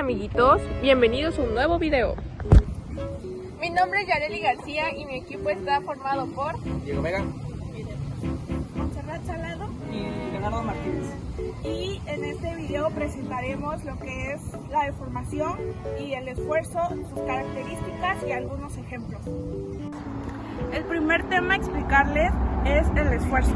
amiguitos, bienvenidos a un nuevo video. Mi nombre es Yareli García y mi equipo está formado por Diego Vega, Montserrat Salado y Leonardo Martínez. y en este video presentaremos lo que es la deformación y el esfuerzo, sus características y algunos ejemplos. El primer tema a explicarles es el esfuerzo.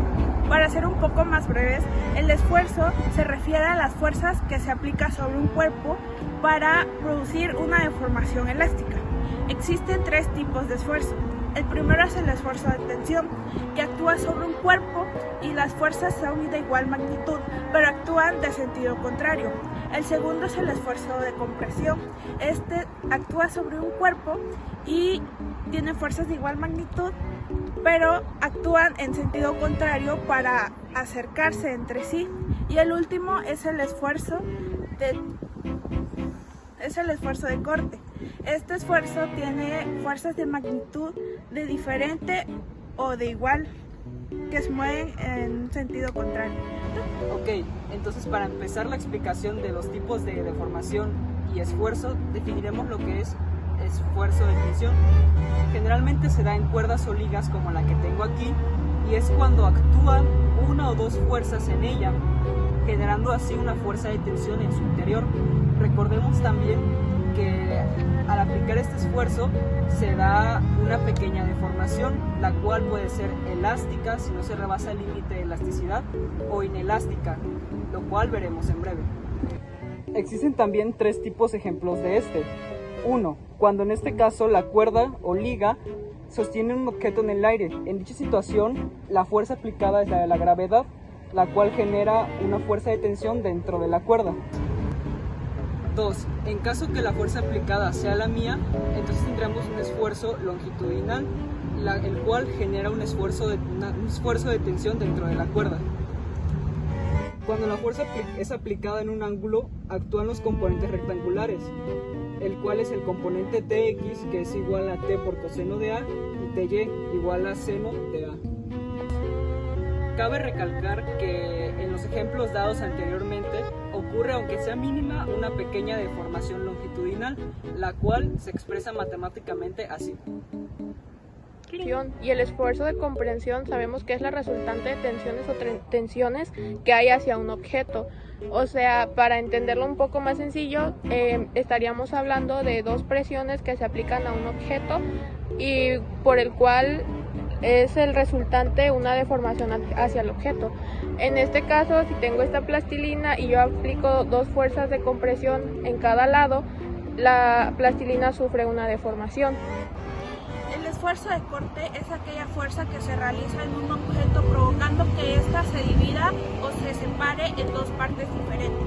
Para ser un poco más breves, el esfuerzo se refiere a las fuerzas que se aplican sobre un cuerpo para producir una deformación elástica. Existen tres tipos de esfuerzo. El primero es el esfuerzo de tensión, que actúa sobre un cuerpo y las fuerzas son de igual magnitud, pero actúan de sentido contrario. El segundo es el esfuerzo de compresión. Este actúa sobre un cuerpo y tiene fuerzas de igual magnitud, pero actúan en sentido contrario para acercarse entre sí. Y el último es el esfuerzo de corte. Este esfuerzo tiene fuerzas de magnitud de diferente o de igual que se mueven en sentido contrario. Ok, entonces para empezar la explicación de los tipos de deformación y esfuerzo, definiremos lo que es esfuerzo de tensión. Generalmente se da en cuerdas o ligas como la que tengo aquí, y es cuando actúan una o dos fuerzas en ella, generando así una fuerza de tensión en su interior. Recordemos también que al aplicar este esfuerzo se da una pequeña deformación, la cual puede ser elástica si no se rebasa el límite de elasticidad, o inelástica, lo cual veremos en breve. Existen también tres tipos ejemplos de este. 1. Cuando en este caso la cuerda o liga sostiene un objeto en el aire. En dicha situación, la fuerza aplicada es la de la gravedad, la cual genera una fuerza de tensión dentro de la cuerda. 2. En caso que la fuerza aplicada sea la mía, entonces tendremos un esfuerzo longitudinal, el cual genera un esfuerzo de tensión dentro de la cuerda. Cuando la fuerza es aplicada en un ángulo, actúan los componentes rectangulares, el cual es el componente Tx, que es igual a T por coseno de A, y Ty igual a seno de A. Cabe recalcar que en los ejemplos dados anteriormente ocurre, aunque sea mínima, una pequeña deformación longitudinal, la cual se expresa matemáticamente así. y el esfuerzo de comprensión sabemos que es la resultante de tensiones o tensiones que hay hacia un objeto. O sea, para entenderlo un poco más sencillo, estaríamos hablando de dos presiones que se aplican a un objeto y por el cual es el resultante una deformación hacia el objeto. En este caso, si tengo esta plastilina y yo aplico dos fuerzas de compresión en cada lado, la plastilina sufre una deformación. El esfuerzo de corte es aquella fuerza que se realiza en un objeto provocando que ésta se divida o se separe en dos partes diferentes.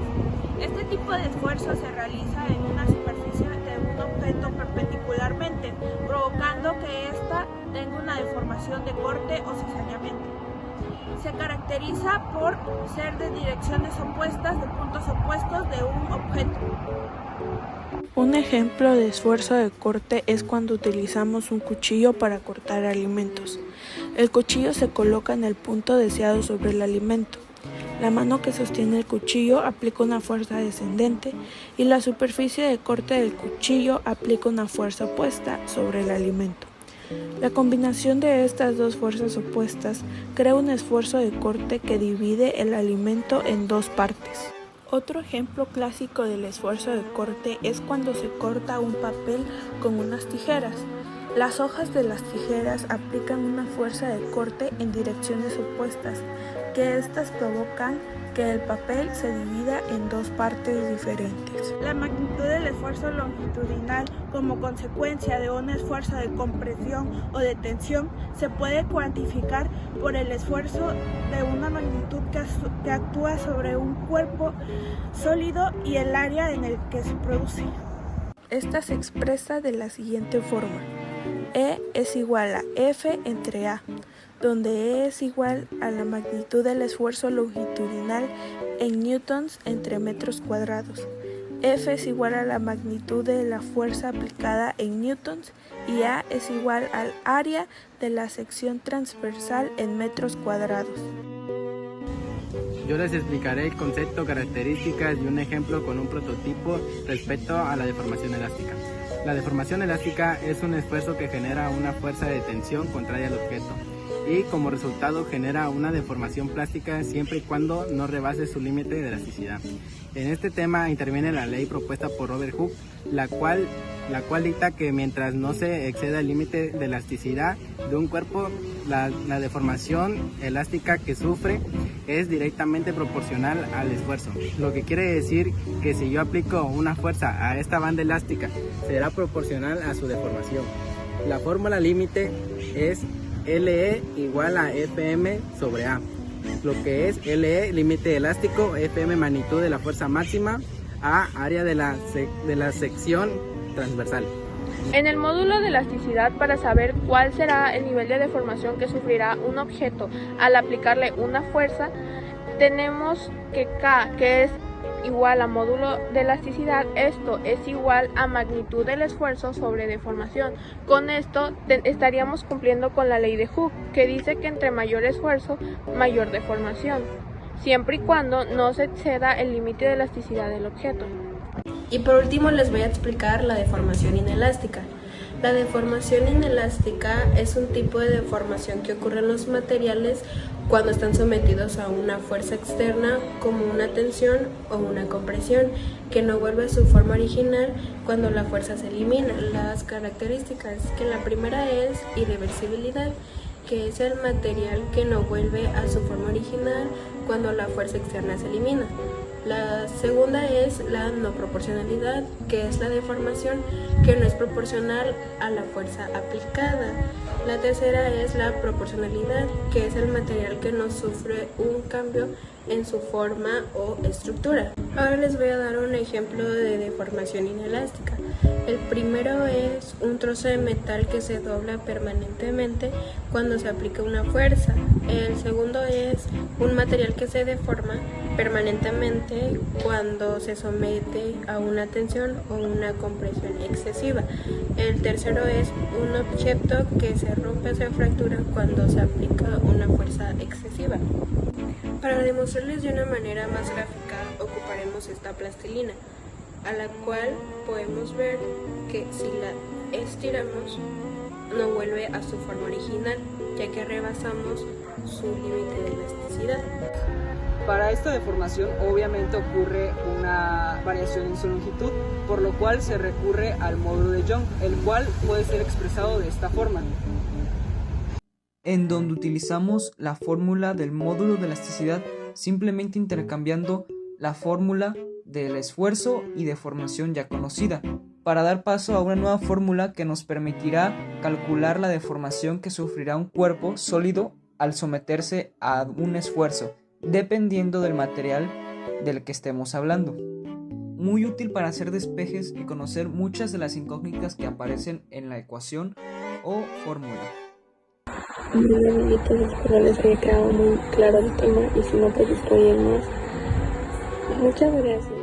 Este tipo de esfuerzo se realiza en una superficie de un objeto perpendicularmente, provocando que ésta tenga una deformación de corte o cizañamiento. Se caracteriza por ser de direcciones opuestas, de puntos opuestos de un objeto. Un ejemplo de esfuerzo de corte es cuando utilizamos un cuchillo para cortar alimentos. El cuchillo se coloca en el punto deseado sobre el alimento. La mano que sostiene el cuchillo aplica una fuerza descendente y la superficie de corte del cuchillo aplica una fuerza opuesta sobre el alimento. La combinación de estas dos fuerzas opuestas crea un esfuerzo de corte que divide el alimento en dos partes. Otro ejemplo clásico del esfuerzo de corte es cuando se corta un papel con unas tijeras. Las hojas de las tijeras aplican una fuerza de corte en direcciones opuestas, que estas provocan que el papel se divida en dos partes diferentes. La magnitud del esfuerzo longitudinal como consecuencia de un esfuerzo de compresión o de tensión se puede cuantificar por el esfuerzo de una magnitud que actúa sobre un cuerpo sólido y el área en el que se produce. Esta se expresa de la siguiente forma: E es igual a F entre A, donde E es igual a la magnitud del esfuerzo longitudinal en newtons entre metros cuadrados. F es igual a la magnitud de la fuerza aplicada en newtons y A es igual al área de la sección transversal en metros cuadrados. Yo les explicaré el concepto, características y un ejemplo con un prototipo respecto a la deformación elástica. La deformación elástica es un esfuerzo que genera una fuerza de tensión contraria al objeto y como resultado genera una deformación plástica siempre y cuando no rebase su límite de elasticidad. En este tema interviene la ley propuesta por Robert Hooke, la cual dicta que mientras no se exceda el límite de elasticidad de un cuerpo, la deformación elástica que sufre es directamente proporcional al esfuerzo. Lo que quiere decir que si yo aplico una fuerza a esta banda elástica, será proporcional a su deformación. La fórmula límite es LE igual a FM sobre A, lo que es LE límite elástico, FM magnitud de la fuerza máxima, A área de la sección transversal. En el módulo de elasticidad, para saber cuál será el nivel de deformación que sufrirá un objeto al aplicarle una fuerza, tenemos que K, que es igual a módulo de elasticidad, esto es igual a magnitud del esfuerzo sobre deformación. Con esto estaríamos cumpliendo con la ley de Hooke, que dice que entre mayor esfuerzo, mayor deformación, siempre y cuando no se exceda el límite de elasticidad del objeto. Y por último les voy a explicar la deformación inelástica. La deformación inelástica es un tipo de deformación que ocurre en los materiales cuando están sometidos a una fuerza externa como una tensión o una compresión que no vuelve a su forma original cuando la fuerza se elimina. Las características, que la primera es irreversibilidad, que es el material que no vuelve a su forma original cuando la fuerza externa se elimina. La segunda es la no proporcionalidad, que es la deformación que no es proporcional a la fuerza aplicada. La tercera es la proporcionalidad, que es el material que no sufre un cambio en su forma o estructura. Ahora les voy a dar un ejemplo de deformación inelástica. El primero es un trozo de metal que se dobla permanentemente cuando se aplica una fuerza. El segundo es un material que se deforma permanentemente cuando se somete a una tensión o una compresión excesiva. El tercero es un objeto que se rompe o se fractura cuando se aplica una fuerza excesiva. Para demostrarles de una manera más gráfica, ocuparemos esta plastilina, a la cual podemos ver que si la estiramos no vuelve a su forma original, ya que rebasamos su límite de elasticidad. Para esta deformación obviamente ocurre una variación en su longitud, por lo cual se recurre al módulo de Young, el cual puede ser expresado de esta forma, en donde utilizamos la fórmula del módulo de elasticidad simplemente intercambiando la fórmula del esfuerzo y deformación ya conocida, para dar paso a una nueva fórmula que nos permitirá calcular la deformación que sufrirá un cuerpo sólido al someterse a un esfuerzo, dependiendo del material del que estemos hablando. Muy útil para hacer despejes y conocer muchas de las incógnitas que aparecen en la ecuación o fórmula. Bueno, amiguitos, espero les haya quedado muy claro el tema y si no, pues estoy en más. Muchas gracias.